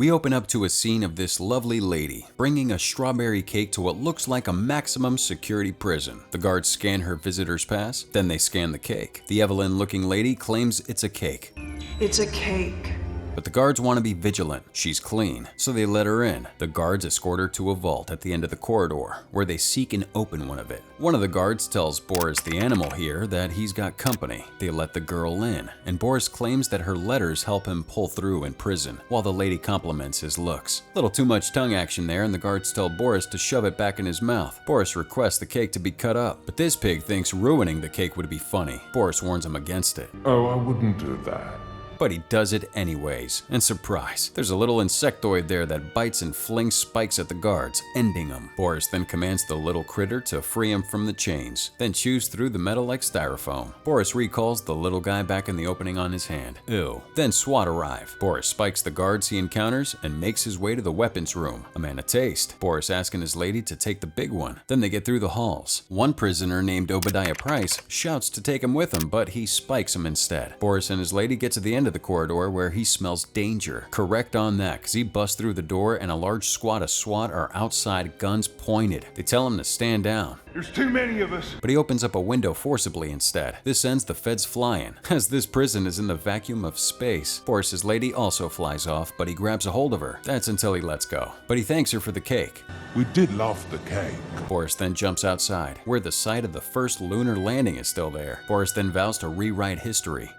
We open up to a scene of this lovely lady bringing a strawberry cake to what looks like a maximum security prison. The guards scan her visitor's pass, then they scan the cake. The Evelyn-looking lady claims it's a cake. It's a cake. But the guards want to be vigilant. She's clean, so they let her in. The guards escort her to a vault at the end of the corridor, where they seek and open one of it. One of the guards tells Boris the animal here that he's got company. They let the girl in, and Boris claims that her letters help him pull through in prison, while the lady compliments his looks. Little too much tongue action there, and the guards tell Boris to shove it back in his mouth. Boris requests the cake to be cut up, but this pig thinks ruining the cake would be funny. Boris warns him against it. Oh, I wouldn't do that. But he does it anyways, and surprise, there's a little insectoid there that bites and flings spikes at the guards, ending them. Boris then commands the little critter to free him from the chains, then chews through the metal like styrofoam. Boris recalls the little guy back in the opening on his hand. Ew. Then SWAT arrive. Boris spikes the guards he encounters and makes his way to the weapons room. A man a taste. Boris asking his lady to take the big one. Then they get through the halls. One prisoner named Obadiah Price shouts to take him with him, but he spikes him instead. Boris and his lady get to the end of the corridor where he smells danger. Correct on that, because he busts through the door and a large squad of SWAT are outside, guns pointed. They tell him to stand down. There's too many of us. But he opens up a window forcibly instead. This sends the feds flying, as this prison is in the vacuum of space. Boris's lady also flies off, but he grabs a hold of her. That's until he lets go. But he thanks her for the cake. We did love the cake. Boris then jumps outside, where the site of the first lunar landing is still there. Boris then vows to rewrite history.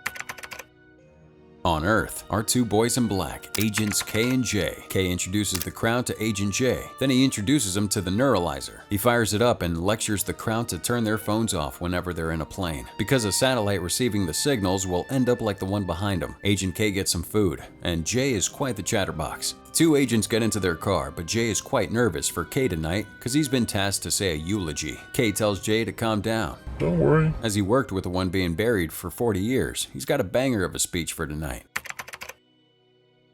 On Earth, our two boys in black, Agents K and J. K introduces the crowd to Agent J. Then he introduces him to the neuralizer. He fires it up and lectures the crowd to turn their phones off whenever they're in a plane, because a satellite receiving the signals will end up like the one behind him. Agent K gets some food, and J is quite the chatterbox. The two agents get into their car, but J is quite nervous for K tonight because he's been tasked to say a eulogy. K tells J to calm down. Don't worry. As he worked with the one being buried for 40 years, he's got a banger of a speech for tonight.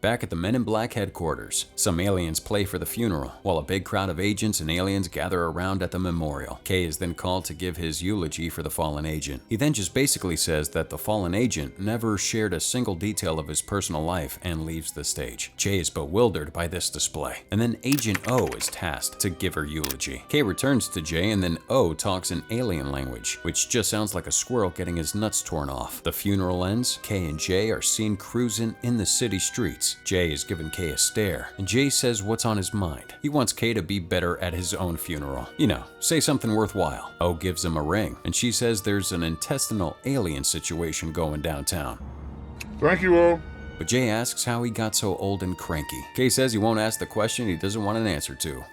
Back at the Men in Black headquarters, some aliens play for the funeral, while a big crowd of agents and aliens gather around at the memorial. K is then called to give his eulogy for the fallen agent. He then just basically says that the fallen agent never shared a single detail of his personal life and leaves the stage. J is bewildered by this display, and then Agent O is tasked to give her eulogy. K returns to J, and then O talks in alien language, which just sounds like a squirrel getting his nuts torn off. The funeral ends, K and J are seen cruising in the city streets. Jay is giving K a stare, and Jay says what's on his mind. He wants K to be better at his own funeral. You know, say something worthwhile. O gives him a ring, and she says there's an intestinal alien situation going downtown. Thank you all. But Jay asks how he got so old and cranky. K says he won't ask the question he doesn't want an answer to.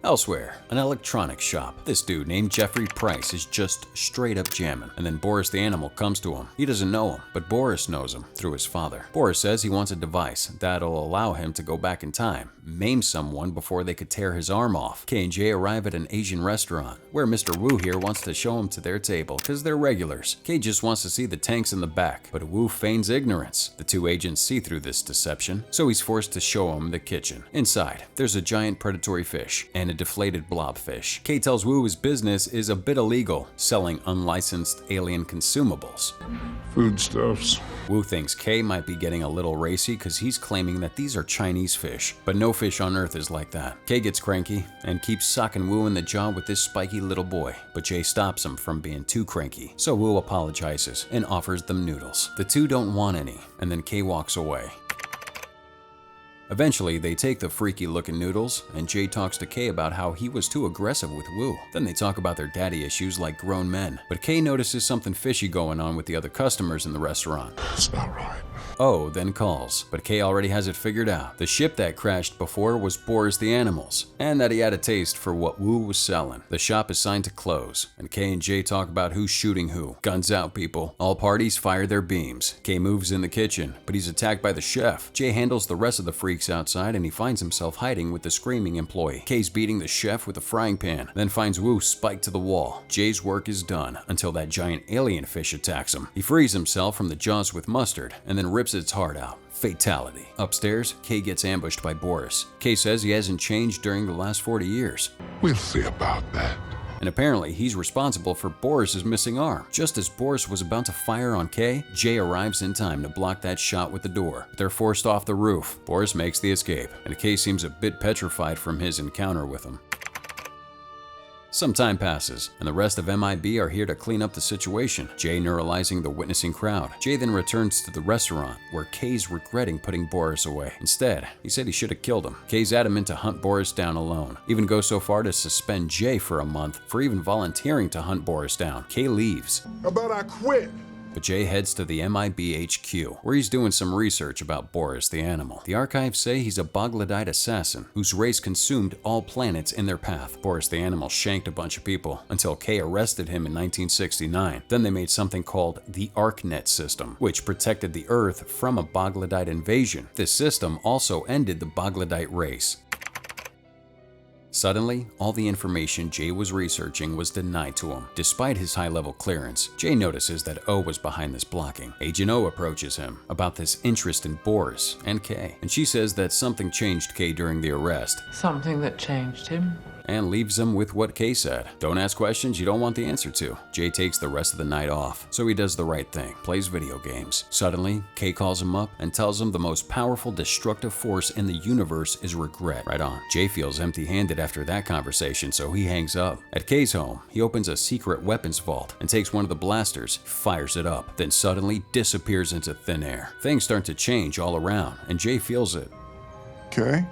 Elsewhere, an electronics shop. This dude named Jeffrey Price is just straight up jamming, and then Boris the animal comes to him. He doesn't know him, but Boris knows him through his father. Boris says he wants a device that'll allow him to go back in time, maim someone before they could tear his arm off. K and J arrive at an Asian restaurant, where Mr. Wu here wants to show him to their table, because they're regulars. K just wants to see the tanks in the back, but Wu feigns ignorance. The two agents see through this deception, so he's forced to show him the kitchen. Inside, there's a giant predatory fish and a deflated blobfish. K tells Wu his business is a bit illegal, selling unlicensed alien consumables. Foodstuffs. Wu thinks K might be getting a little racy because he's claiming that these are Chinese fish, but no fish on Earth is like that. K gets cranky and keeps socking Wu in the jaw with this spiky little boy, but Jay stops him from being too cranky, so Wu apologizes and offers them noodles. The two don't want any, and then K walks away. Eventually, they take the freaky-looking noodles, and Jay talks to K about how he was too aggressive with Wu. Then they talk about their daddy issues like grown men, but K notices something fishy going on with the other customers in the restaurant. That's not right. O then calls, but K already has it figured out. The ship that crashed before was Boris the Animals, and that he had a taste for what Wu was selling. The shop is signed to close, and K and J talk about who's shooting who. Guns out, people. All parties fire their beams. K moves in the kitchen, but he's attacked by the chef. J handles the rest of the freaks outside, and he finds himself hiding with the screaming employee. K's beating the chef with a frying pan, then finds Wu spiked to the wall. Jay's work is done until that giant alien fish attacks him. He frees himself from the jaws with mustard, and then rips its heart out. Fatality. Upstairs, K gets ambushed by Boris. K says he hasn't changed during the last 40 years. We'll see about that. and apparently he's responsible for Boris's missing arm. Just as Boris was about to fire on Kay, Jay arrives in time to block that shot with the door. But they're forced off the roof. Boris makes the escape, and Kay seems a bit petrified from his encounter with him. Some time passes, and the rest of MIB are here to clean up the situation, Jay neuralizing the witnessing crowd. Jay then returns to the restaurant, where Kay's regretting putting Boris away. Instead, he said he should have killed him. Kay's adamant to hunt Boris down alone, even goes so far to suspend Jay for a month for even volunteering to hunt Boris down. Kay leaves. How about I quit? But Jay heads to the MIB HQ, where he's doing some research about Boris the animal. The archives say he's a Bogladite assassin whose race consumed all planets in their path. Boris the animal shanked a bunch of people until Kay arrested him in 1969. Then they made something called the Arcanet system, which protected the Earth from a Bogladite invasion. This system also ended the Bogladite race. Suddenly, all the information Jay was researching was denied to him. Despite his high-level clearance, Jay notices that O was behind this blocking. Agent O approaches him about this interest in Boris and Kay, and she says that something changed Kay during the arrest. Something that changed him? And leaves him with what Kay said. Don't ask questions you don't want the answer to. Jay takes the rest of the night off, so he does the right thing, plays video games. Suddenly, Kay calls him up and tells him the most powerful destructive force in the universe is regret. Right on. Jay feels empty-handed after that conversation, so he hangs up. At Kay's home, he opens a secret weapons vault and takes one of the blasters, fires it up, then suddenly disappears into thin air. Things start to change all around, and Jay feels it. Okay.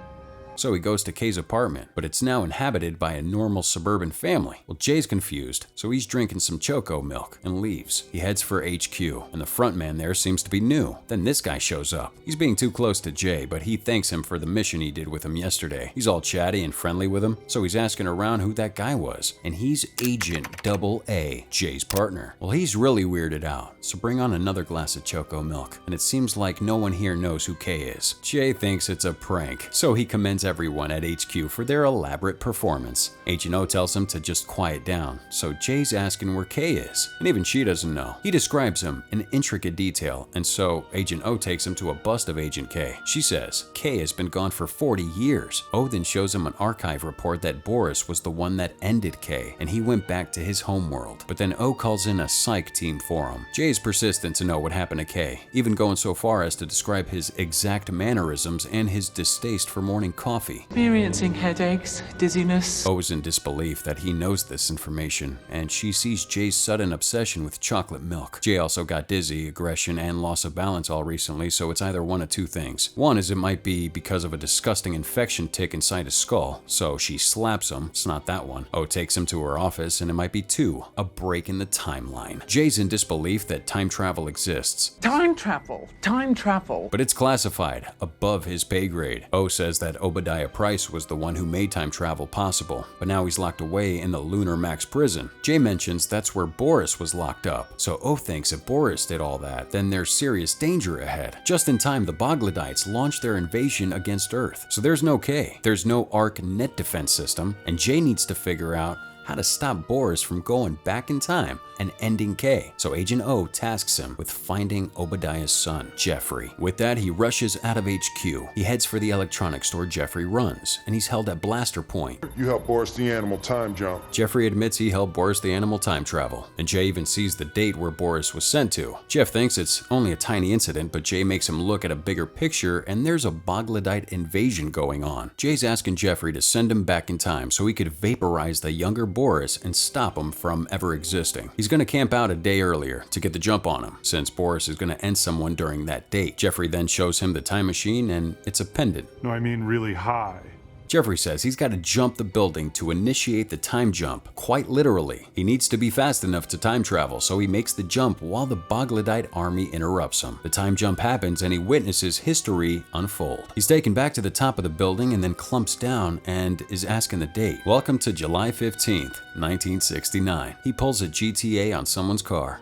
So he goes to Kay's apartment, but it's now inhabited by a normal suburban family. Well, Jay's confused, so he's drinking some choco milk and leaves. He heads for HQ, and the front man there seems to be new. Then this guy shows up. He's being too close to Jay, but he thanks him for the mission he did with him yesterday. He's all chatty and friendly with him, so he's asking around who that guy was. And he's Agent AA, Jay's partner. Well, he's really weirded out, so bring on another glass of choco milk. And it seems like no one here knows who Kay is. Jay thinks it's a prank, so he commends everyone at HQ for their elaborate performance. Agent O tells him to just quiet down, so Jay's asking where Kay is, and even she doesn't know. He describes him in intricate detail, and so Agent O takes him to a bust of Agent K. She says Kay has been gone for 40 years. O then shows him an archive report that Boris was the one that ended Kay, and he went back to his homeworld. But then O calls in a psych team for him. Jay is persistent to know what happened to Kay, even going so far as to describe his exact mannerisms and his distaste for morning coffee. Experiencing headaches, dizziness. O is in disbelief that he knows this information, and she sees Jay's sudden obsession with chocolate milk. Jay also got dizzy, aggression, and loss of balance all recently, so it's either one of two things. One is it might be because of a disgusting infection tick inside his skull, so she slaps him. It's not that one. O takes him to her office, and it might be two, a break in the timeline. Jay's in disbelief that time travel exists. Time travel. Time travel. But it's classified, above his pay grade. O says that Obadiah Price was the one who made time travel possible, but now he's locked away in the Lunar Max prison. Jay mentions that's where Boris was locked up, so O thinks if Boris did all that, then there's serious danger ahead. Just in time, the Bogladites launched their invasion against Earth, so there's no K. There's no Arcanet defense system, and Jay needs to figure out how to stop Boris from going back in time and ending Kay. So Agent O tasks him with finding Obadiah's son, Jeffrey. With that, he rushes out of HQ. He heads for the electronics store Jeffrey runs, and he's held at Blaster Point. You helped Boris the animal time jump. Jeffrey admits he helped Boris the animal time travel, and Jay even sees the date where Boris was sent to. Jeff thinks it's only a tiny incident, but Jay makes him look at a bigger picture, and there's a Bogladite invasion going on. Jay's asking Jeffrey to send him back in time so he could vaporize the younger Boris and stop him from ever existing. He's going to camp out a day earlier to get the jump on him, since Boris is going to end someone during that date. Jeffrey then shows him the time machine, and it's a pendant. No, I mean really high. Jeffrey says he's got to jump the building to initiate the time jump, quite literally. He needs to be fast enough to time travel, so he makes the jump while the Bogladite army interrupts him. The time jump happens, and he witnesses history unfold. He's taken back to the top of the building and then clumps down and is asking the date. Welcome to July 15th, 1969. He pulls a GTA on someone's car.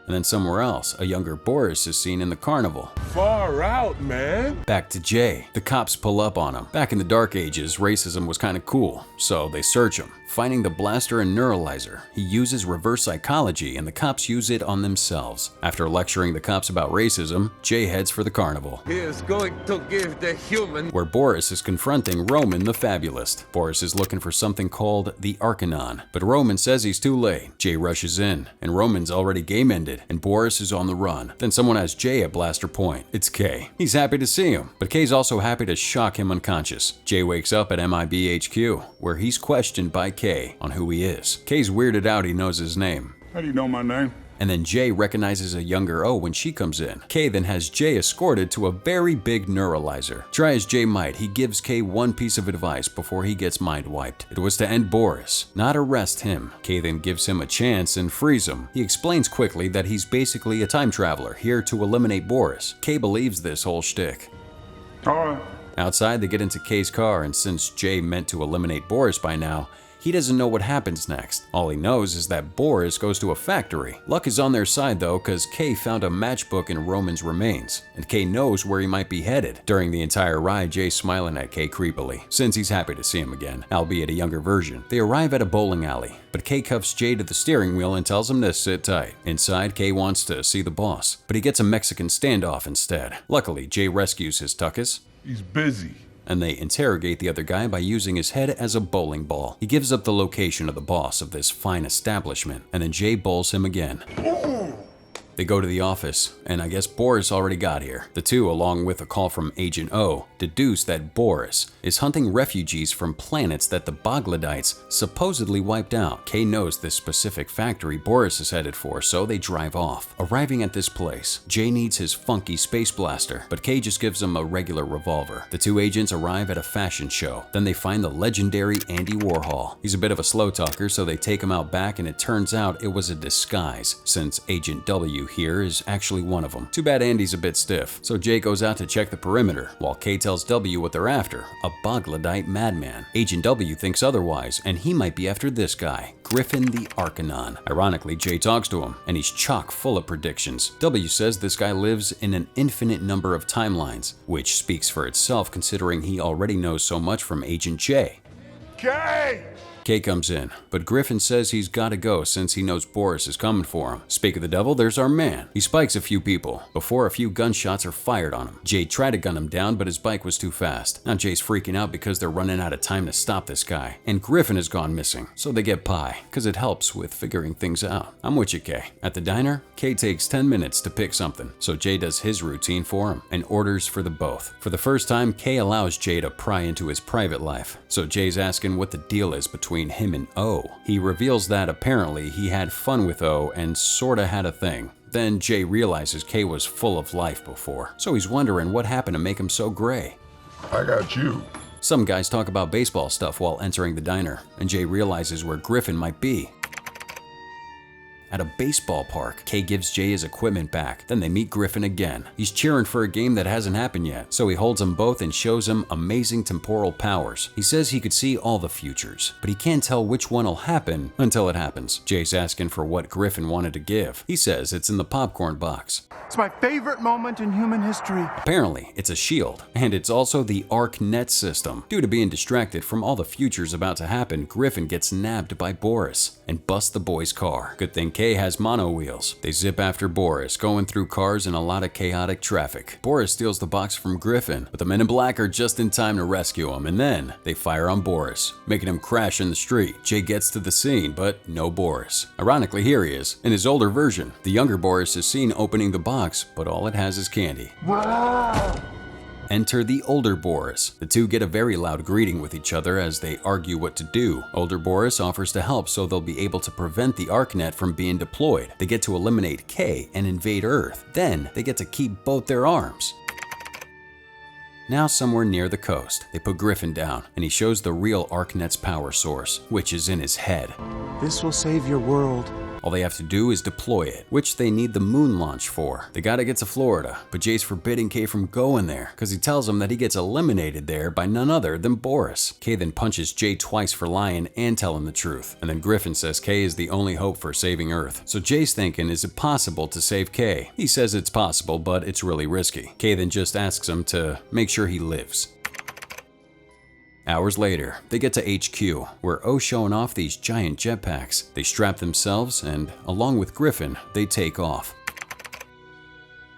And then somewhere else, a younger Boris is seen in the carnival. Far out, man. Back to Jay. The cops pull up on him. Back in the dark ages, racism was kinda cool, so they search him. Finding the blaster and neuralizer, he uses reverse psychology and the cops use it on themselves. After lecturing the cops about racism, Jay heads for the carnival. He is going to give the human Where Boris is confronting Roman the Fabulist. Boris is looking for something called the Arcanet, but Roman says he's too late. Jay rushes in, and Roman's already game ended, and Boris is on the run. Then someone has Jay at blaster point. It's Kay. He's happy to see him, but Kay's also happy to shock him unconscious. Jay wakes up at MIB HQ, where he's questioned by Kay on who he is. Kay's weirded out he knows his name. How do you know my name? And then Jay recognizes a younger O when she comes in. Kay then has Jay escorted to a very big neuralizer. Try as Jay might, he gives Kay one piece of advice before he gets mind wiped. It was to end Boris, not arrest him. Kay then gives him a chance and frees him. He explains quickly that he's basically a time traveler here to eliminate Boris. Kay believes this whole shtick. All right. Outside, they get into Kay's car, and since Jay meant to eliminate Boris by now, he doesn't know what happens next. All he knows is that Boris goes to a factory. Luck is on their side though, cause Kay found a matchbook in Roman's remains, and Kay knows where he might be headed. During the entire ride, Jay's smiling at Kay creepily, since he's happy to see him again, albeit a younger version. They arrive at a bowling alley, but Kay cuffs Jay to the steering wheel and tells him to sit tight. Inside, Kay wants to see the boss, but he gets a Mexican standoff instead. Luckily, Jay rescues his tuckus, He's busy. and they interrogate the other guy by using his head as a bowling ball. He gives up the location of the boss of this fine establishment, and then Jay bowls him again. They go to the office, and I guess Boris already got here. The two, along with a call from Agent O, deduce that Boris is hunting refugees from planets that the Boglodites supposedly wiped out. Kay knows this specific factory Boris is headed for, so they drive off. Arriving at this place, Jay needs his funky space blaster, but Kay just gives him a regular revolver. The two agents arrive at a fashion show. Then they find the legendary Andy Warhol. He's a bit of a slow talker, so they take him out back, and it turns out it was a disguise, since Agent W here is actually one of them. Too bad Andy's a bit stiff, so Jay goes out to check the perimeter, while Kay tells W what they're after, a Boglodite madman. Agent W thinks otherwise, and he might be after this guy, Griffin the Arcanet. Ironically, Jay talks to him, and he's chock full of predictions. W says this guy lives in an infinite number of timelines, which speaks for itself considering he already knows so much from Agent J. Kay! Kay comes in, but Griffin says he's gotta go since he knows Boris is coming for him. Speak of the devil, there's our man. He spikes a few people before a few gunshots are fired on him. Jay tried to gun him down, but his bike was too fast. Now Jay's freaking out because they're running out of time to stop this guy. And Griffin has gone missing, so they get pie, cause it helps with figuring things out. I'm with you, Kay. At the diner, Kay takes 10 minutes to pick something, so Jay does his routine for him and orders for the both. For the first time, Kay allows Jay to pry into his private life, so Jay's asking what the deal is between him and O. He reveals that apparently he had fun with O and sorta had a thing. Then Jay realizes Kay was full of life before, so he's wondering what happened to make him so gray. I got you. Some guys talk about baseball stuff while entering the diner, and Jay realizes where Griffin might be. At a baseball park, Kay gives Jay his equipment back. Then they meet Griffin again. He's cheering for a game that hasn't happened yet, so he holds them both and shows them amazing temporal powers. He says he could see all the futures, but he can't tell which one will happen until it happens. Jay's asking for what Griffin wanted to give. He says it's in the popcorn box. It's my favorite moment in human history. Apparently, it's a shield, and it's also the Arcanet system. Due to being distracted from all the futures about to happen, Griffin gets nabbed by Boris and busts the boy's car. Good thing Kay has mono wheels. They zip after Boris, going through cars and a lot of chaotic traffic. Boris steals the box from Griffin, but the men in black are just in time to rescue him, and then they fire on Boris, making him crash in the street. Jay gets to the scene, but no Boris. Ironically, here he is, in his older version. The younger Boris is seen opening the box, but all it has is candy. Enter the older Boris. The two get a very loud greeting with each other as they argue what to do. Older Boris offers to help so they'll be able to prevent the Arcanet from being deployed. They get to eliminate Kay and invade Earth. Then they get to keep both their arms. Now somewhere near the coast, they put Griffin down, and he shows the real Arcanet's power source, which is in his head. This will save your world. All they have to do is deploy it, which they need the moon launch for. They gotta get to Florida, but Jay's forbidding Kay from going there because he tells him that he gets eliminated there by none other than Boris. Kay then punches Jay twice for lying and telling the truth, and then Griffin says Kay is the only hope for saving Earth. So Jay's thinking, is it possible to save Kay? He says it's possible, but it's really risky. Kay then just asks him to make sure he lives. Hours later, they get to HQ, where O's showing off these giant jetpacks. They strap themselves and, along with Griffin, they take off.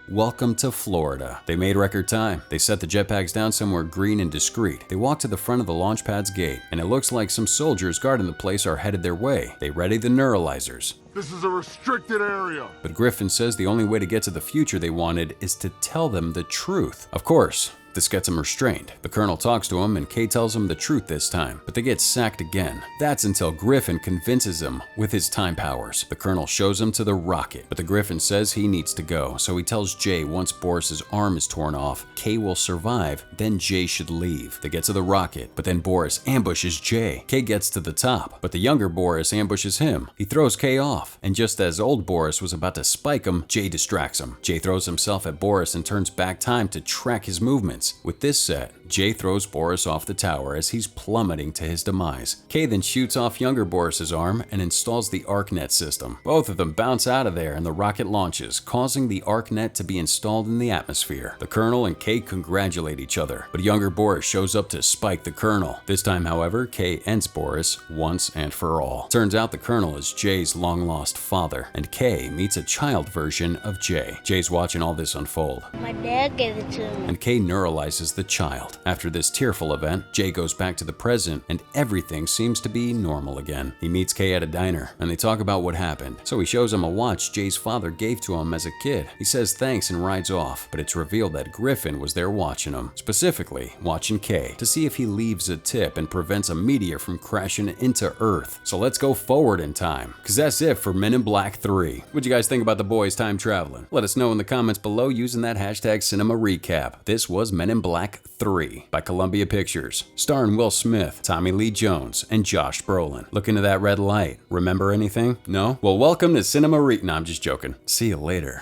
Welcome to Florida. They made record time. They set the jetpacks down somewhere green and discreet. They walk to the front of the launch pad's gate, and it looks like some soldiers guarding the place are headed their way. They ready the neuralizers. This is a restricted area. But Griffin says the only way to get to the future they wanted is to tell them the truth. Of course, this gets him restrained. The colonel talks to him and Kay tells him the truth this time, but they get sacked again. That's until Griffin convinces him with his time powers. The colonel shows him to the rocket, but the Griffin says he needs to go, so he tells Jay once Boris's arm is torn off, Kay will survive, then Jay should leave. They get to the rocket, but then Boris ambushes Jay. Kay gets to the top, but the younger Boris ambushes him. He throws Kay off, and just as old Boris was about to spike him, Jay distracts him. Jay throws himself at Boris and turns back time to track his movements. With this set, Jay throws Boris off the tower as he's plummeting to his demise. Kay then shoots off younger Boris's arm and installs the Arcanet system. Both of them bounce out of there and the rocket launches, causing the Arcanet to be installed in the atmosphere. The colonel and Kay congratulate each other, but younger Boris shows up to spike the colonel. This time, however, Kay ends Boris once and for all. Turns out the colonel is Jay's long-lost father, and Kay meets a child version of Jay. Jay's watching all this unfold. My dad gave it to me. And Kay neuralizes the child. After this tearful event, Jay goes back to the present and everything seems to be normal again. He meets Kay at a diner and they talk about what happened. So he shows him a watch Jay's father gave to him as a kid. He says thanks and rides off, but it's revealed that Griffin was there watching him, specifically watching Kay, to see if he leaves a tip and prevents a meteor from crashing into Earth. So let's go forward in time, because that's it for Men in Black 3. What'd you guys think about the boys time traveling? Let us know in the comments below using that hashtag Cinema Recap. This was Men in Black 3 by Columbia Pictures, starring Will Smith, Tommy Lee Jones, and Josh Brolin. Look into that red light. Remember anything? No? Well, welcome to Cinema No, I'm just joking. See you later.